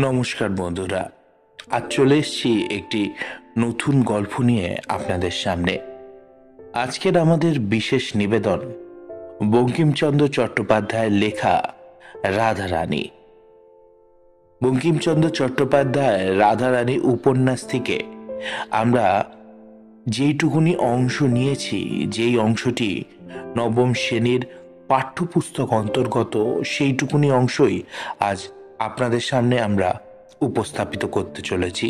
নমস্কার বন্ধুরা, আজ চলে এসেছি একটি নতুন গল্প নিয়ে আপনাদের সামনে। আজকের আমাদের বিশেষ নিবেদন বঙ্কিমচন্দ্র চট্টোপাধ্যায়ের লেখা রাধারানী। বঙ্কিমচন্দ্র চট্টোপাধ্যায়ের রাধারানী উপন্যাস থেকে আমরা যেইটুকুনি অংশ নিয়েছি, যেই অংশটি নবম শ্রেণীর পাঠ্যপুস্তক অন্তর্গত, সেইটুকুনি অংশই আজ আপনাদের সামনে আমরা উপস্থাপিত করতে চলেছি।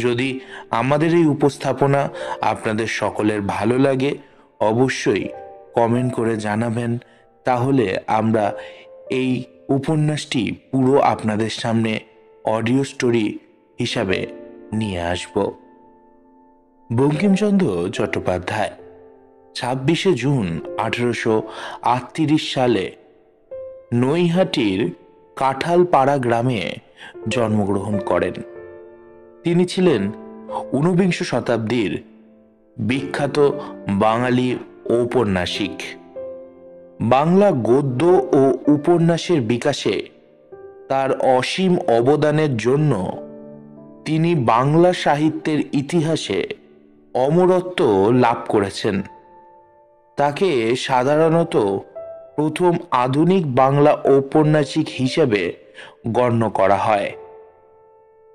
যদি আমাদের এই উপস্থাপনা আপনাদের সকলের ভালো লাগে, অবশ্যই কমেন্ট করে জানাবেন, তাহলে আমরা এই উপন্যাসটি পুরো আপনাদের সামনে অডিও স্টোরি হিসাবে নিয়ে আসব। বঙ্কিমচন্দ্র চট্টোপাধ্যায় 26শে জুন 1838 সালে নৈহাটির কাঁঠালপাড়া গ্রামে জন্মগ্রহণ করেন। তিনি ছিলেন ঊনবিংশ শতাব্দীর বিখ্যাত বাঙালি ঔপন্যাসিক। বাংলা গদ্য ও উপন্যাসের বিকাশে তার অসীম অবদানের জন্য তিনি বাংলা সাহিত্যের ইতিহাসে অমরত্ব লাভ করেছেন। তাকে সাধারণত প্রথম আধুনিক বাংলা ঔপন্যাসিক হিসেবে গণ্য করা হয়।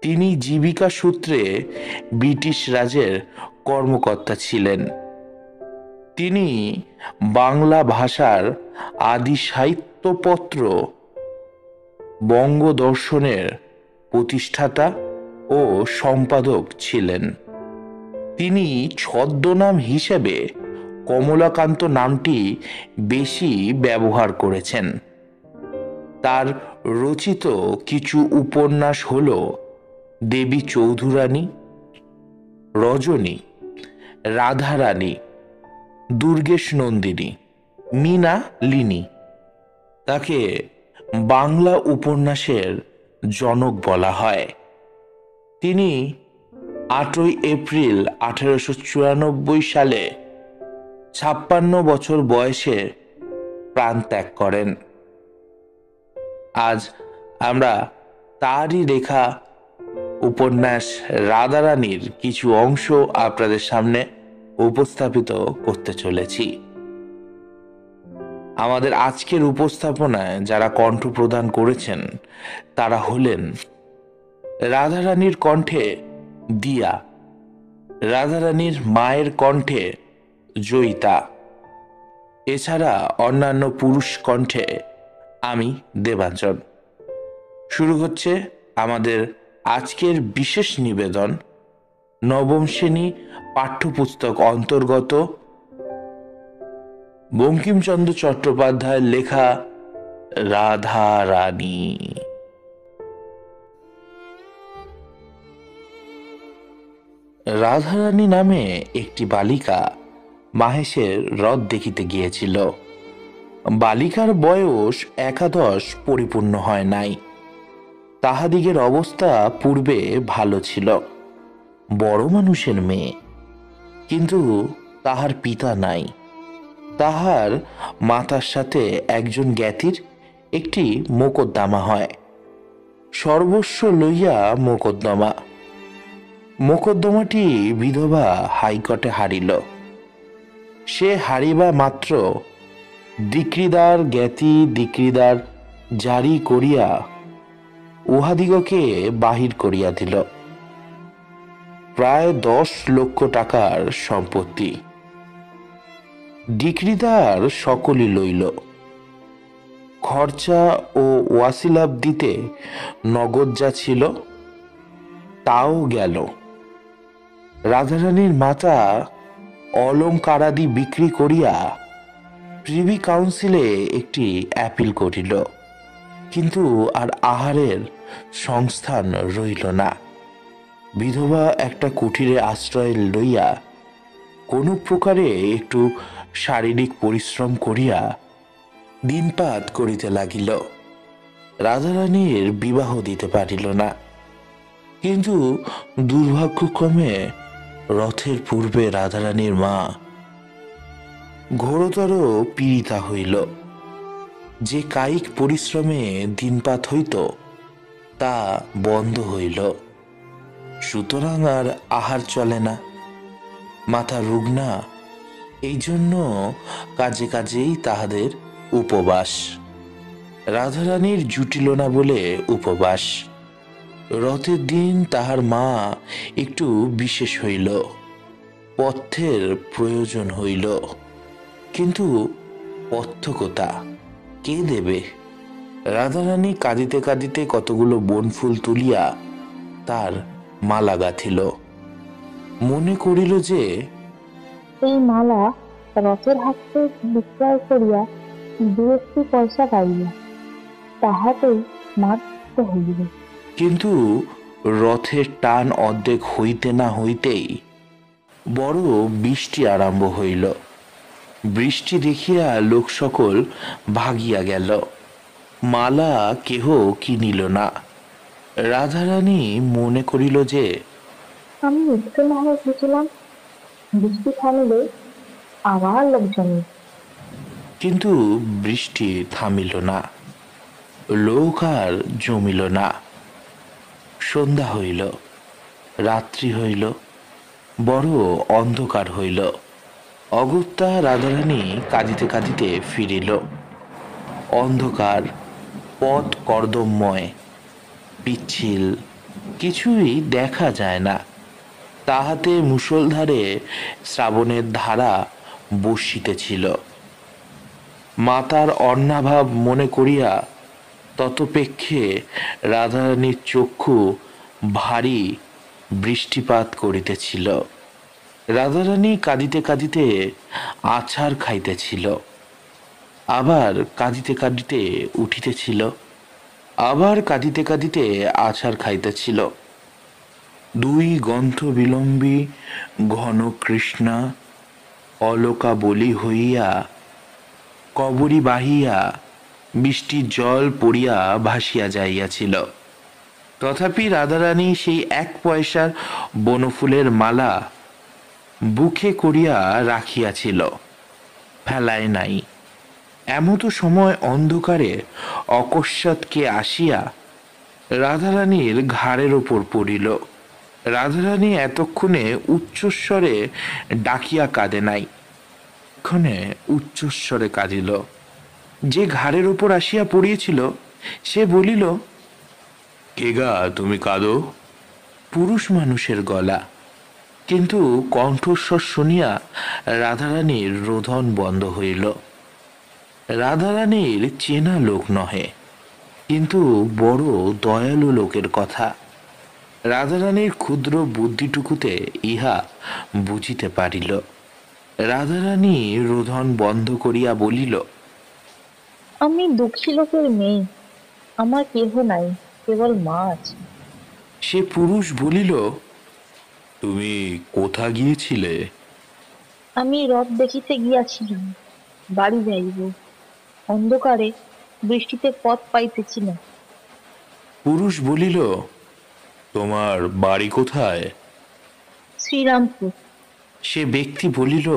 তিনি জীবিকা সূত্রে ব্রিটিশ রাজের কর্মকর্তা ছিলেন। তিনি বাংলা ভাষার আদি সাহিত্যপত্র বঙ্গদর্শনের প্রতিষ্ঠাতা ও সম্পাদক ছিলেন। তিনি ছদ্মনাম হিসেবে কমলাকান্ত নামটি বেশি ব্যবহার করেছেন। তার রচিত কিছু উপন্যাস হল দেবী চৌধুরানী, রজনী, রাধারানী, দুর্গেশ নন্দিনী, মীনা লিনী। তাকে বাংলা উপন্যাসের জনক বলা হয়। তিনি 8ই এপ্রিল 1894 সালে 56 বছর বয়সে প্রাণ ত্যাগ করেন। আজ আমরা তারই লেখা উপন্যাস রাধারানীর কিছু অংশ আপনাদের সামনে উপস্থাপিত করতে চলেছি। আমাদের আজকের উপস্থাপনায় যারা কণ্ঠ প্রদান করেছেন তারা হলেন রাধারানীর কণ্ঠে দিয়া, রাধারানীর মায়ের কণ্ঠে জয়িতা, এছাড়া অন্যান্য পুরুষ কণ্ঠে আমি দেবাঞ্জন। শুরু হচ্ছে আমাদের আজকের বিশেষ নিবেদন নবম শ্রেণী পাঠ্যপুস্তক অন্তর্গত বঙ্কিমচন্দ্র চট্টোপাধ্যায়ের লেখা রাধারানী। রাধারানী নামে একটি বালিকা মাহেশের রথ দেখিতে গিয়েছিল। বালিকার বয়স 11 পরিপূর্ণ হয় নাই। তাহাদিগের অবস্থা পূর্বে ভালো ছিল। বড় মানুষের মেয়ে, কিন্তু তাহার পিতা নাই। তাহার মাতার সাথে একজন জ্ঞাতির একটি মোকদ্দমা হয়। সর্বস্ব লইয়া মোকদ্দমা। মোকদ্দমাটি বিধবা হাইকোর্টে হারিল। সে হারিবা মাত্র ডিক্রিদার জ্ঞাতি ডিক্রিদার জারি করিয়া উহাদিগকে বাহির করিয়া দিল। প্রায় 10 লক্ষ টাকার সম্পত্তি ডিক্রিদার সকলই লইল। খরচা ও ওয়াসিলাভ দিতে নগদ যা ছিল তাও গেল। রাধারানীর মাতা অলঙ্কারাদি বিক্রি করিয়া প্রিভি কাউন্সিলে একটি অ্যাপিল করিল, কিন্তু আর আহারের সংস্থান রইল না। বিধবা একটা কুঠিরে আশ্রয় লইয়া কোনো প্রকারে একটু শারীরিক পরিশ্রম করিয়া দিনপাত করিতে লাগিল। রাধারানীর বিবাহ দিতে পারিল না, কিন্তু দুর্ভাগ্যক্রমে রথের পূর্বে রাধারানীর মা ঘোরতর পীড়িতা হইল। যে কায়িক পরিশ্রমে দিনপাত হইত তা বন্ধ হইল। সুতরাং আর আহার চলে না, মাথা রুগ্না, এই জন্য কাজে কাজেই তাহাদের উপবাস। রাধারানীর জুটিল না বলে উপবাস। রথের দিন তাহার মা একটু বিশেষ হইল, পথ্যের প্রয়োজন হইল, কিন্তু পথ্য কোথা, কে দেবে? রাধারানী কাঁদিতে কাঁদিতে কতগুলো বনফুল তুলিয়া তার মালা গাঁথিল। মনে করিল যে এই মালা রথের হাতে বিক্রয় করিয়া দু একটি পয়সা পাইয়া তাহাতেই মাত্র হইবে। কিন্তু রথের টান অর্ধেক হইতে না হইতেই বড় বৃষ্টি আরম্ভ হইল। বৃষ্টি দেখিয়া লোক সকল ভাগিয়া গেল। মালা কেহ কিনিল না। রাধারানী মনে করিল যে আমি একটু না হয় বুঝলাম, বৃষ্টি থামিলে আবার লোক জমে। কিন্তু বৃষ্টি থামিল না, লোক আর জমিল না। সন্ধ্যা হইল, রাত্রি হইল, বড় অন্ধকার হইল। অগত্যা রাধারানী কাঁদিতে কাঁদিতে ফিরিল। অন্ধকার, পথ কর্দমময়, পিচ্ছিল, কিছুই দেখা যায় না। তাহাতে মুষলধারে শ্রাবণের ধারা বর্ষিতেছিল। মাতার অন্নাভাব মনে করিয়া ততপেক্ষে রাধারানীর চক্ষু ভারী বৃষ্টিপাত করিতেছিল। রাধারানী কাঁদিতে কাঁদিতে আছাড় খাইতেছিল, আবার কাঁদিতে কাঁদিতে উঠিতেছিল, আবার কাঁদিতে কাঁদিতে আছাড় খাইতেছিল। দুই গ্রন্থ বিলম্বী ঘন কৃষ্ণা অলোকা বলি হইয়া কবরী বাহিয়া বৃষ্টির জল পড়িয়া ভাসিয়া যাইয়াছিল। তথাপি রাধারানী সেই এক পয়সার বনফুলের মালা বুকে করিয়া রাখিয়াছিল, ফেলায় নাই। এমতো সময় অন্ধকারে অকস্মাৎ কে আসিয়া রাধারানীর ঘাড়ের ওপর পড়িল। রাধারানী এতক্ষণে উচ্চস্বরে ডাকিয়া কাঁদে নাই, ক্ষণে উচ্চস্বরে কাঁদিল। যে ঘাড়ের ওপর আসিয়া পড়িয়েছিল সে বলিল, কে গা তুমি কাঁদো? পুরুষ মানুষের গলা, কিন্তু কণ্ঠস্বর শুনিয়া রাধারানীর রোদন বন্ধ হইল। রাধারানীর চেনা লোক নহে, কিন্তু বড় দয়ালু লোকের কথা। রাধারানীর ক্ষুদ্র বুদ্ধিটুকুতে ইহা বুঝিতে পারিল। রাধারানী রোদন বন্ধ করিয়া বলিল, আমি দুঃখী লোকের মেয়ে, আমার কেহ নাই, কেবল মা আছে। সে পুরুষ বলিল, তুমি কোথা গিয়েছিলে? আমি রথ দেখিতে গিয়াছিলাম, বাড়ি যাইব। অন্ধকারে বৃষ্টিতে পথ পাইতেছি না। পুরুষ বলিল, তোমার বাড়ি কোথায়? শ্রীরামপুর। সে ব্যক্তি বলিল,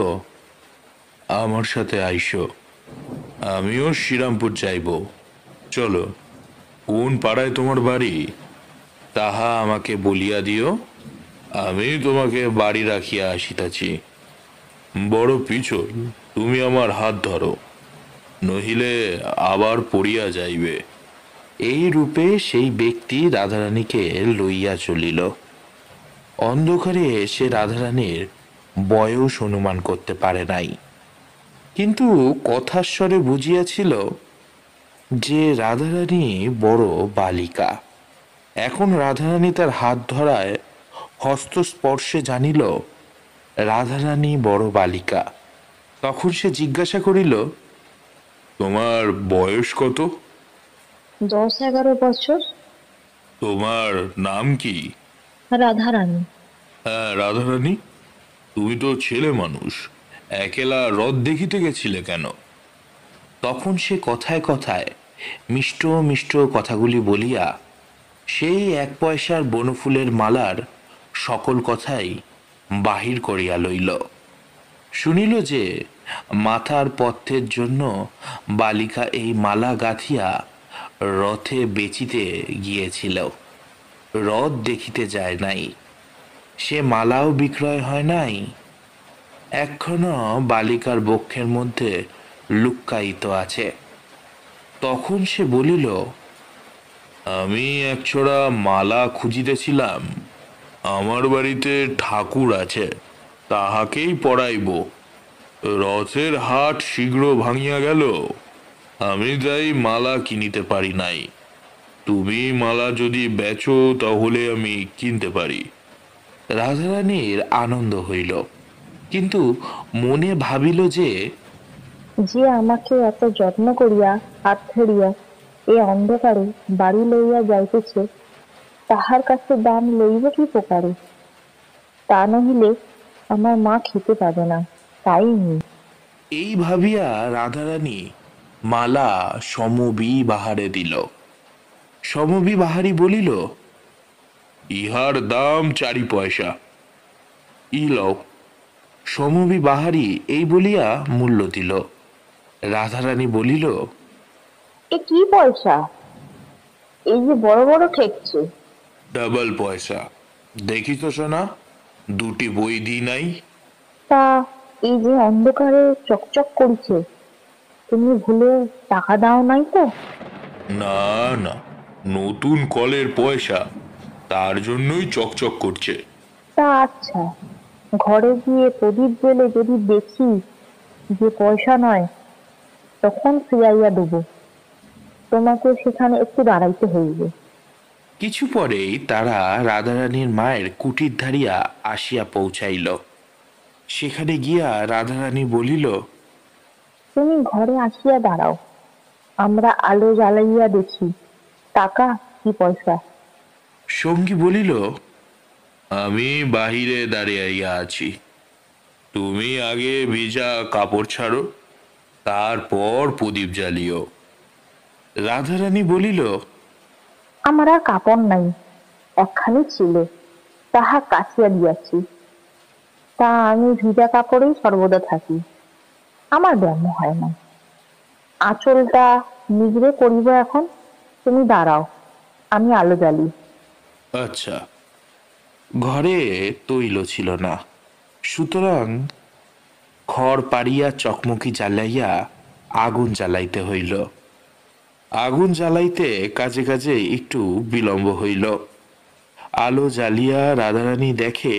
আমার সাথে আইসো, আমিও শ্রীরামপুর যাইব। চলো, কোন পাড়ায় তোমার বাড়ি তাহা আমাকে বলিয়া দিও, আমি তোমাকে বাড়ি রাখিয়া আসিতাছি। বড় পিছল, তুমি আমার হাত ধরো, নহিলে আবার পড়িয়া যাইবে। এই রূপে সেই ব্যক্তি রাধারানীকে লইয়া চলিল। অন্ধকারে সে রাধারানীর বয়স অনুমান করতে পারে নাই, কিন্তু কথার স্বরে বুঝিয়াছিল যে রাধারানী বড় বালিকা। এখন রাধারানী তার হাত ধরায় হস্তস্পর্শে জানিল রাধারানী বড় বালিকা। তখন সে জিজ্ঞাসা করিল, তোমার বয়স কত? 10-11 বছর। তোমার নাম কি? রাধারানী। হ্যাঁ রাধারানী, তুমি তো ছেলে মানুষ, একেলা রথ দেখিতে গেছিলে কেন? তখন সে কথায় কথায় মিষ্ট মিষ্ট কথাগুলি বলিয়া সেই এক পয়সার বনফুলের মালার সকল কথাই বাহির করিয়া লইল। শুনিল যে মাথার পথ্যের জন্য বালিকা এই মালা গাঁথিয়া রথে বেচিতে গিয়েছিল। রথ দেখিতে যায় নাই, সে মালাও বিক্রয় হয় নাই, এখনো বালিকার বক্ষের মধ্যে লুক্কায়িত আছে। তখন সে বলিল, আমি একছড়া মালা খুঁজিতেছিলাম, আমার বাড়িতে ঠাকুর আছে, তাহাকেই পরাইব। রথের হাট শীঘ্র ভাঙিয়া গেল, আমি তাই মালা কিনিতে পারি নাই। তুমি মালা যদি বেচো তাহলে আমি কিনতে পারি। রাধারানীর আনন্দ হইল, কিন্তু মনে ভাবিল যে যে আমাকে এত যত্ন করিয়া হাত ধরিয়া এ অন্ধকারে বাড়ি লইয়া যাইতেছে, তাহার কাছে দাম লইব কি প্রকারে? তা নহিলে আমার মা খেতে পাবে না, তাই নি। এই ভাবিয়া রাধারানী মালা সমবি বাহারে দিল। সমবি বাহারি বলিল, ইহার দাম 4 পয়সা, ই লও। সমবি বাহারি এই বলিয়া মূল্য দিল। রাধারানী বলিল, এ কি পয়সা? এই যে বড় বড় ঠেকছে। ডাবল পয়সা। দেখিস সোনা, 2টি বই দিই নাই। তা এই যে অন্ধকারে চকচক করছে, তুমি ভুলে টাকা দাও নাই তো? না না, নতুন কলের পয়সা, তার জন্যই চকচক করছে। তা আচ্ছা, ঘরে গিয়ে প্রদীপ জ্বেলে যদি দেখি যে পয়সা নয়, তখন ফিরাইয়া দেব। তোমাকে সেখানে একটু দাঁড়াইতে হইবে। কিছু পরেই তারা রাধারানীর মায়ের কুটির ধারিয়া আসিয়া পৌঁছাইল। সেখানে গিয়া রাধারানী বলিল, তুমি ঘরে আসিয়া দাঁড়াও, আমরা আলো জ্বালাইয়া দেখি টাকা কি পয়সা। সঙ্গী বলিল, আমি বাহিরে দাঁড়িয়ে আছি, তুমি আগে ভিজা কাপড় ছাড়ো, তারপর প্রদীপ জ্বালিও। রাধারানী বলিল, আমার আর কাপড় নাই, একখানি ছিল, তাহা কাচিয়া দিয়াছি। তা আমি ভিজা কাপড়েই সর্বদা থাকি, আমার ব্যায়াম হয় না। আঁচলটা নিগড়ে করিব এখন, তুমি দাঁড়াও, আমি আলো জ্বালি। আচ্ছা। ঘরে তৈল ছিল না, সুতরাং খড় পাড়িয়া চকমকি জ্বালাইয়া আগুন জ্বালাইতে হইল। আগুন জ্বালাইতে কাজে কাজে একটু বিলম্ব হইল। আলো জ্বালিয়া রাধারানী দেখে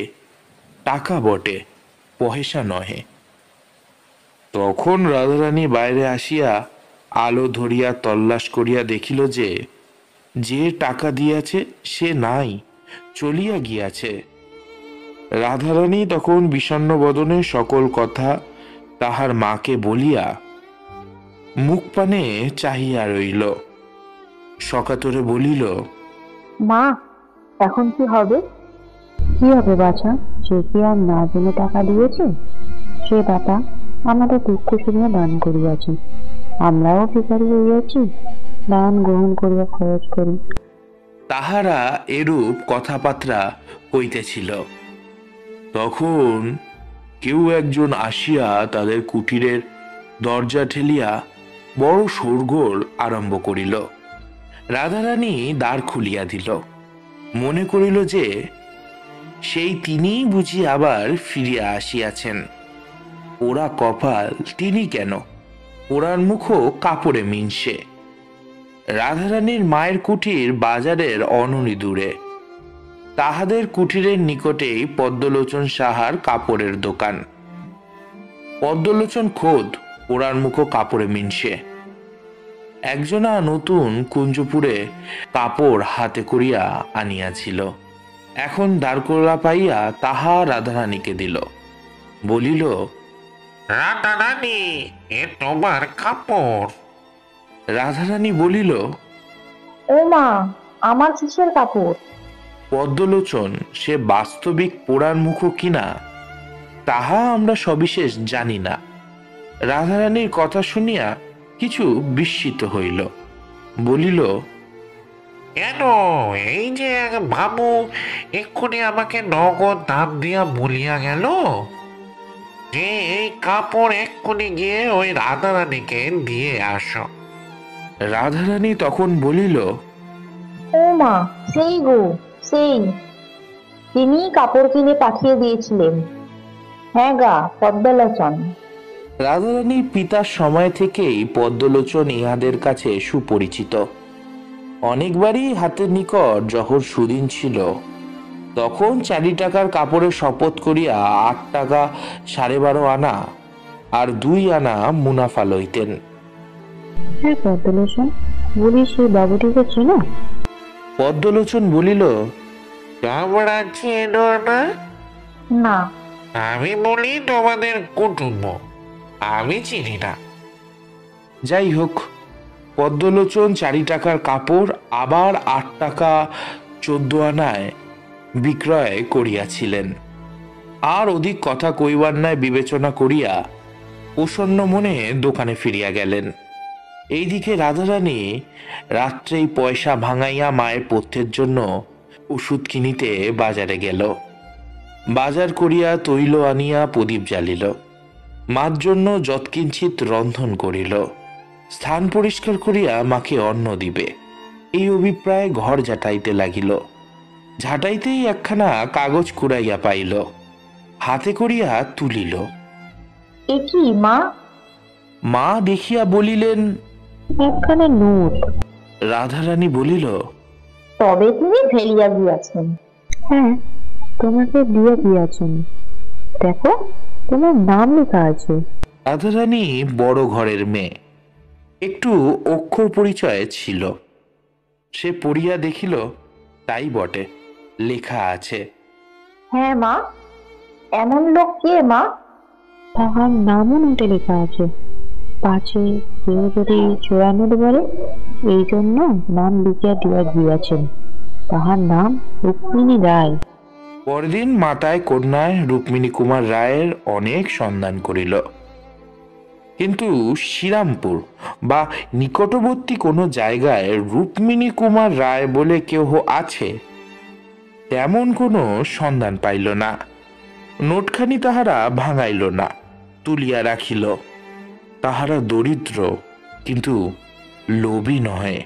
টাকা বটে, পয়সা নহে। তখন রাধারানী বাইরে আসিয়া আলো ধরিয়া তল্লাশ করিয়া দেখিল যে যে টাকা দিয়াছে সে নাই, চলিয়া গিয়াছে। রাধারানী তখন বিষণ্ণ বদনে সকল কথা তাহার মাকে বলিয়া মুখ পানে চাহিয়া রইল। সকাতরে বলিল, মা, এখন কি হবে? কি হবে বাছা? সে কি আর না জেনে টাকা দিয়েছে? সে দাতা আমাদের দুঃখ শুনিয়া দান করিয়াছে, আমরাও ভিখারি হইয়াছি, দান গ্রহণ করিয়া খরচ করি। তাহারা এরূপ কথাবার্তা কইতেছিল, তখন কেউ একজন আসিয়া তাদের কুটিরের দরজা ঠেলিয়া বড় শোরগোল আরম্ভ করিল। রাধারানী দ্বার খুলিয়া দিল, মনে করিল যে সেই তিনিই বুঝি আবার ফিরিয়া আসিয়াছেন। ওরা কপাল, তিনি কেন, ওরার মুখও কাপড়ে মিনসে। রাধারানীর মায়ের কুটির বাজারের অননি দূরে। তাহাদের কুটিরের নিকটেই পদ্মলোচন সাহার কাপড়ের দোকান। পদ্মলোচন খোদ ওরার মুখও কাপড়ে মিনসে। একজনা নতুন কুঞ্জপুরে কাপড় হাতে করিয়া আনিয়াছিল, এখন দাঁড়কোলা পাইয়া তাহা রাধারানীকে দিল। বলিল, রাধারানী, এ তোমার কাপড়। রাধারানী বলিল, ও মা, আমার কিসের কাপড়? পদ্মলোচন সে বাস্তবিক পোড়ার মুখো কিনা তাহা আমরা সবিশেষ জানি না। রাধারানীর কথা শুনিয়া কিছু বিস্মিত হইল, বলিল, কেন? এই যে এক বাবু এক্ষুনি আমাকে নগদ দাম দিয়া বলিয়া গেল যে এই কাপড় এক্ষুনি গিয়ে ওই রাধারানীকে দিয়ে আসো। রাধারানী তখন বলিল, ও মা, সেই গো, সেই তিনি কাপড় কিনে পাঠিয়ে দিয়েছিলেন। হ্যাঁ গা, পদ্মলোচন। রাধারানীর পিতার সময় থেকেই পদ্মলোচন ইহাদের কাছে সুপরিচিত। অনেকবারই হাতের নিকট যখন সুদিন ছিল তখন 4 টাকার কাপড়ের শপথ করিয়া 8 টাকা 12.5 আনা আর 2 আনা মুনাফা লইতেন। হ্যাঁ পদ্মলোচন, বলি সেই বাবুটিকে চেনো? পদ্মলোচন বলিল, তোমরা চেনো না? না। আমি বলি তোমাদের কুটুম্ব, আমি চিনি না। যাই হোক, পদ্মলোচন 4 টাকার কাপড় আবার 8 টাকা 14 আনায় বিক্রয় করিয়াছিলেন। আর অধিক কথা কইবার নাই বিবেচনা করিয়া প্রসন্ন মনে দোকানে ফিরিয়া গেলেন। এইদিকে রাধারানী রাত্রেই পয়সা ভাঙাইয়া মায়ের পথ্যের জন্য ওষুধ কিনিতে বাজারে গেল। বাজার করিয়া তৈল আনিয়া প্রদীপ জ্বালিল, মার জন্য যৎকিঞ্চিত রন্ধন করিল, স্থান পরিষ্কার করিয়া মাকে অন্ন দিবে এই অভিপ্রায়ে ঘর ঝাঁটাইতে লাগিল। ঝাঁটাইতেই একখানা কাগজ কুড়াইয়া পাইল, হাতে করিয়া তুলিল। এ কি মা? মা দেখিয়া বলিলেন, একখানা নোট। রাধারানী বলিল, তবে তিনি ফেলিয়া গিয়াছেন। হ্যাঁ, তোমাকে দিয়ে দিয়েছেন, দেখো তোমার নাম লেখা আছে। রাধারানী বড় ঘরের মেয়ে, একটু অক্ষর পরিচয় ছিল। সে পড়িয়া দেখিল, তাই বটে, লেখা আছে। হ্যাঁ মা, এমন লোক কে মা? তাহার নামও নোটে লেখা আছে, পাছে কেউ যদি চোরানোর বলে এই জন্য নাম লিখিয়া দিয়া গিয়াছেন। তাহার নাম রুক্মিণী রায়। পরদিন মাতায় কন্যায় রুক্মিণী কুমার রায়ের অনেক সন্ধান করিল, কিন্তু শ্রীরামপুর বা নিকটবর্তী কোনো জায়গায় রুক্মিণী কুমার রায় বলে কেহ আছে তেমন কোনো সন্ধান পাইল না। নোটখানি তাহারা ভাঙাইল না, তুলিয়া রাখিল। তাহারা দরিদ্র, কিন্তু লোভী নহে।